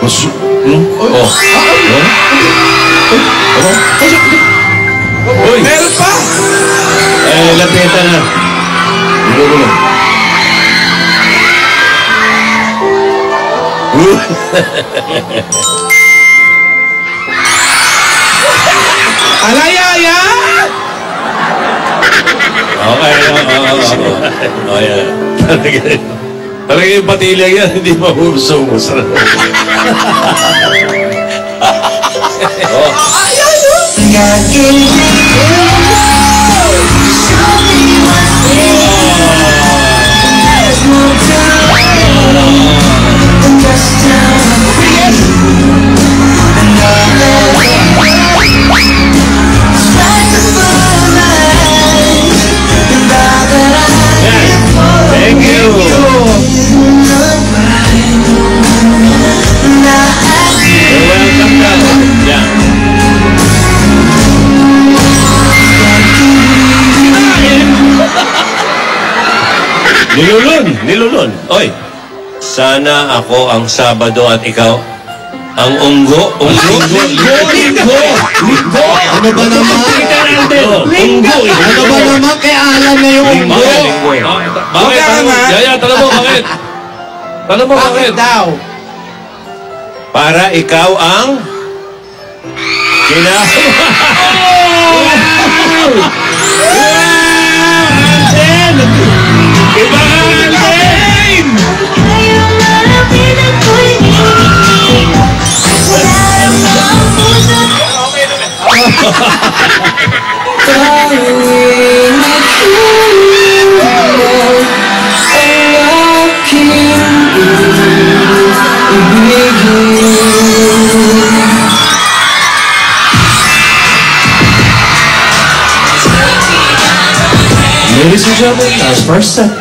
Uy! Meron pa! Lapitan na. Alayaya! Okay. Oh, yan. Talaga yung patilang yan, hindi mahusong. Thank you. Welcome ka. Yeah. Nilulun. Oy, sana ako ang Sabado at ikaw ang Unggo. Linggo! Ano ba naman? Unggo. Ano ba naman? Kaya alam na yung Unggo. Bakit? Yaya, tala mo, bakit? Tala mo, bakit? daw? Para ikaw ang Iba ka, Alden! Ladies and gentlemen, that's first set.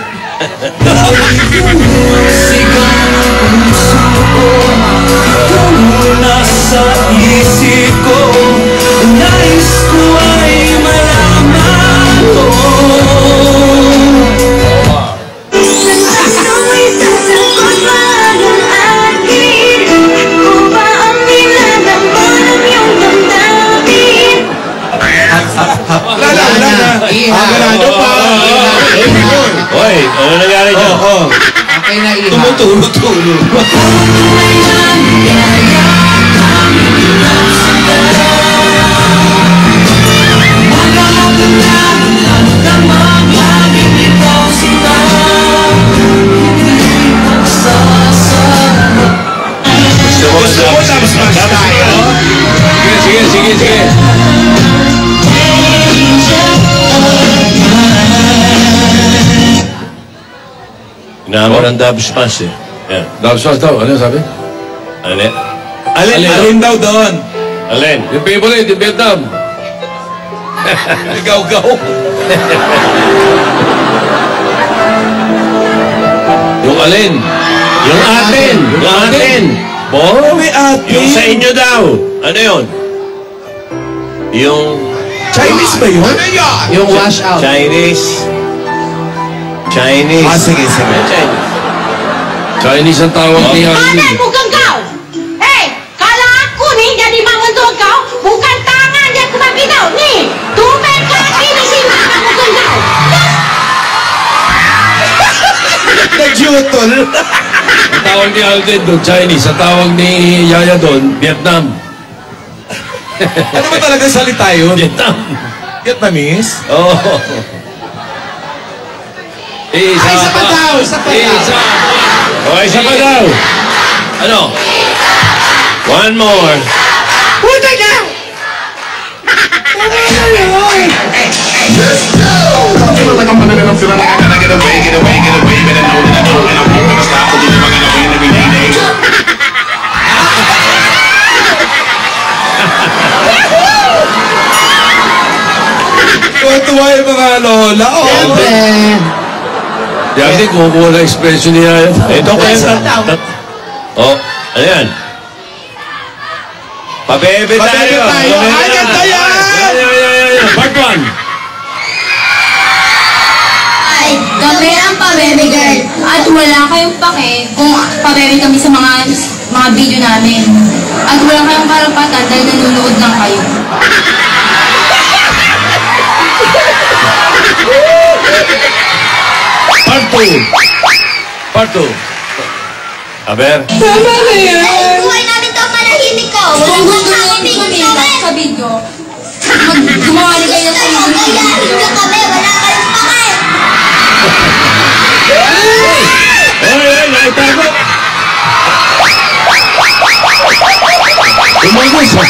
Nasa isip ko, nais ko ay malaman ko. Ganado pa. Hoy, ano nangyari dyan? Okay na iha. Tumutulo. Gusto mo tapos tayo? Sige. Inaamon ang Dabs Pass eh. Yan. Dabs Pass daw. Ano sabi? Alin? Alin daw doon? Alin? Yung favorite, yung Vietnam. Gaw-gaw. Yung alin? Yung atin! Bo? May atin. Yung sa inyo daw. Ano yun? Yung Chinese ba yun? Ano yun? Yung wash out. Chinese. Sige. Chinese ang tawag ni Ada Harvey. bukan kau. Kalau aku ni jadi mak mentua kau, bukan tangan je aku bagi kau. Ni, tumpen kaki di sini mak mentua kau. Nag-jutol. Ang tawag ni Alden doon, Chinese. Ang tawag ni Yaya doon, Vietnam. Ano ba talaga salita yun? Vietnam. Vietnamese? Oh. Isa pa daw. Okay, isa pa daw. Ano? One more. Puta ka! Let's go! Feel like I'm running and I'm feeling like I gotta get away. Better know that I know and I won't gonna stop. Believe I'm gonna win every day. Tuwa yung mga lola. Siyempre. Yan din, kumukuha na expression niya. Ito kayo. Oh, ano yan? Pabebe tayo. Ay, ganda yan! Part 1. Ay, Kami ang Pabebe Girl. At wala kayong pake kung pabebe kami sa mga video namin. At wala kayong karapatan dahil nanonood lang kayo. Part 2. Aber, Buhay namin daw manahimik ko. Kung gusto nyo kumita sa video, gumawa rin kayo ng video. Kami, wala kayong pake. naitago! Umagos ha!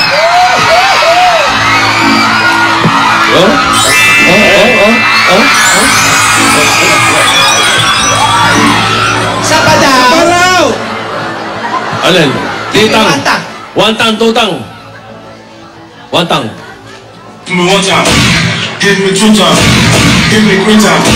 Sabada. Paraw! Alin? Titang. Wantang. Wantang, tutang. Wantang. Give me one time. Give me two times. Give me three times.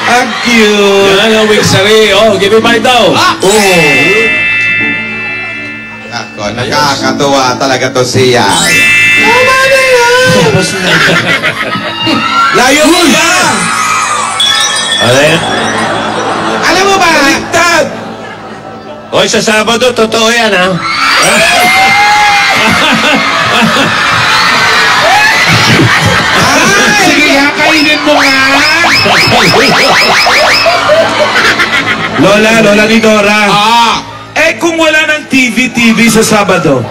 Ang cute! Yan ang wigsari. Oh, give me five daw. Ako, nakakatuwa talaga to siya. Layo mo na! Alin? Alam mo ba? Baliktad! Hoy, sa Sabado, totoo yan ha. Sige nga, kainin mo nga! Lola ni Dora. Eh, kung wala ng TV sa Sabado.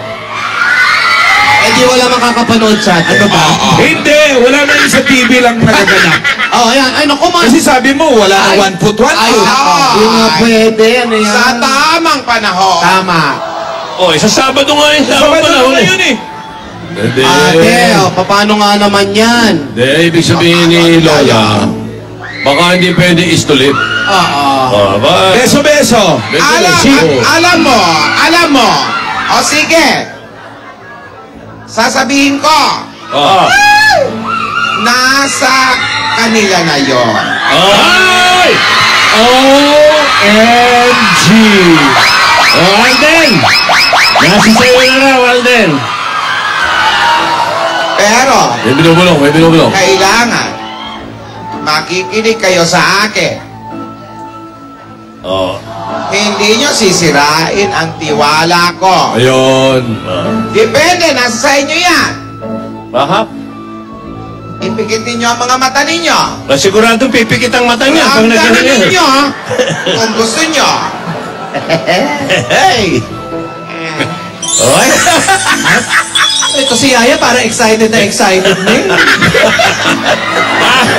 Eh di wala makakapanood sa atin. Ano ba? Hindi, wala na yung sa TV lang nagaganap. Oh, ayan. Ay, naku, man. Kasi sabi mo, wala na 1 foot 1 Ay, foot. nako. Yung nga pwede. Ano yan? Sa tamang panahon. Tama. Oh, sa Sabado nga yun. Sabado na yun eh. Hindi. Ate, oh, paano nga naman yan? Hindi, ibig sabihin ni Lola, baka hindi pwede istulip. Oo. Oh, ba? Beso-beso. Alam mo. O sige. Sasabihin ko, Oh. nasa kanila na yon. Ay! OMG! Walden! Nasa sa'yo na na, Walden. Pero, May binubulong. kailangan makikinig kayo sa akin. Oh. Hindi nyo sisirain ang tiwala ko. Ayun. Depende, nasa sa inyo yan. Bakit? Ipikit ninyo ang mga mata ninyo. Siguradong pipikit ang mata niya pag Ang nagkaroon gawin ninyo, kung gusto nyo. Hey! Oy! Ito si Yaya, para excited na eh.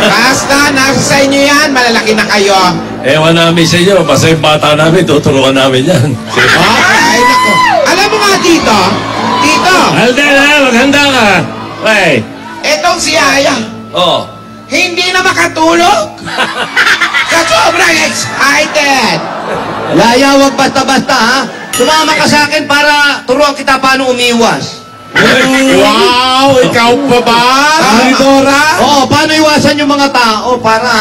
Basta, nasa sa inyo yan, malalaki na kayo. Ewan namin sa inyo, basta yung bata namin, tuturuan namin yan. Ay, nako. Alam mo nga dito, Alden ha, maghanda ka. Hey! etong si Aya, Oh. hindi na makatulog. Sa sobrang excited. Yaya, wag basta-basta ha. Sumama ka sa akin para turuan kita paano umiwas. Wow! Ikaw pa ba? Ni Dora? Oo, paano iwasan yung mga tao para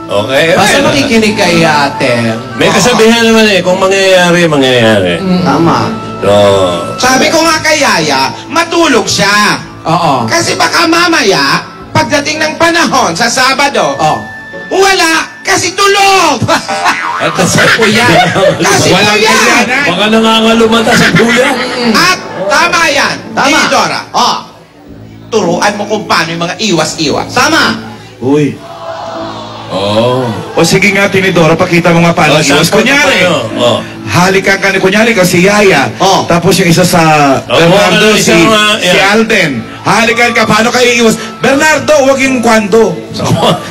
Okay. Basta well, makikinig kay ate. may kasabihan naman eh, kung mangyayari. Tama. So, Sabi ko nga kay Yaya, matulog siya. Oo. Kasi baka mamaya, pagdating ng panahon sa Sabado, Oh. wala, kasi tulog. at sa Kuya. Kasi Walang kuya. kasalanan. baka nangangalumata sa buya. At tama yan, Tama. Dora. Oh, turuan mo kung paano yung mga iwas-iwas. Tama. Uy. Oh. O sige nga, Tinidora, pakita mo nga paano iwas. Kunyari, Oh. halikan ka ni kunyari ka si Yaya. Oh. Tapos yung isa sa Oh, Bernardo, ano, si isang, si yeah. Alden. Halikan ka, paano kayo iwas? Bernardo, huwag yung kwando.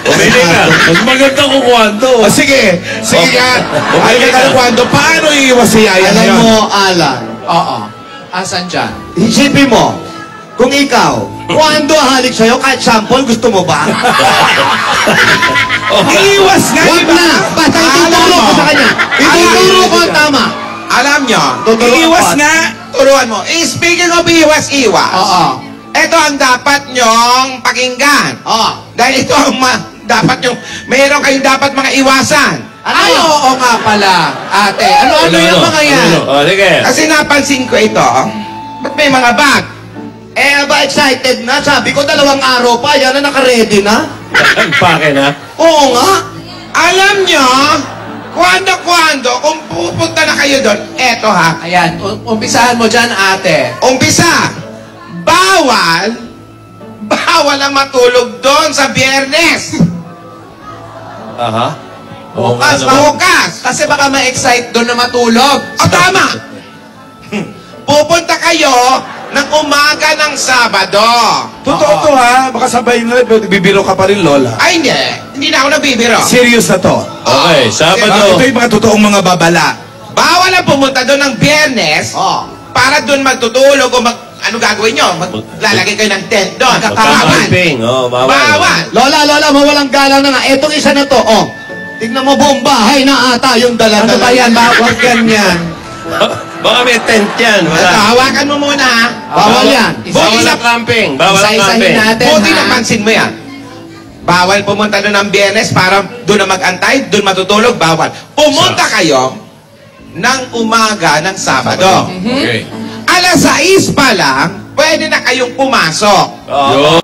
Pwede ka. Mas maganda kung kwento. O sige, sige Oh. nga. Oh, Halikan ka pwede ng ka. kwando. Paano iiwas si Yaya Alam ngayon? mo, Alan. Oo. Asan dyan? Isipin mo, kung ikaw, kung halik sa'yo, kahit sample, gusto mo ba? Iiwas nga, Huwag di ba? na! Basta ituturo ko sa kanya. Ituturo ko ang tama. Alam nyo, Iiwas nga. turuan mo. Speaking of iwas-iwas, Oo. ito ang dapat nyong pakinggan. Oo. Dahil ito ang dapat yung, mayroon kayong dapat mga iwasan. Ay, oo nga pala, ate. Ano yung mga yan? Sige. Kasi napansin ko ito. Ba't may mga bag? Eh, aba excited na. Sabi ko, 2 araw pa. Yan na, naka-ready na. Pake na. Oo nga. Alam nyo, kwando, kung pupunta na kayo doon, eto ha. Ayan, umpisahan mo dyan, ate. Umpisa, bawal ang matulog doon sa Biyernes. Aha. Oo nga Bukas, naman. bukas. Kasi baka ma-excite doon na matulog. O tama. Pupunta kayo ng umaga ng Sabado. Totoo to ha. Baka sabay na bibiro ka pa rin, Lola. Ay, hindi. Hindi na ako nabibiro. Serious na to. Okay, Sabado. Ito yung mga totoong mga babala. Bawal ang pumunta doon ng Biyernes para doon magtutulog o ano gagawin nyo? Maglalagay kayo ng tent doon. Bawal. Magkakamping. Oh, bawal. Bawal. Lola, mawalang galang na nga. Etong isa na to, oh. Tignan mo, buong bahay na ata yung dala-dala. Ano ba yan? Bawal ganyan. Baka may tent yan. Ito, Wala. hawakan mo muna ha. Bawal yan. Bawal ang camping. Bawal ang Isa-isahin camping. natin, Buti ha? napansin mo yan. Bawal pumunta doon ng Biyernes para doon na mag-antay, doon matutulog, bawal. Pumunta kayo ng umaga ng Sabado. Okay. Alas 6 pa lang, pwede na kayong pumasok. Oo.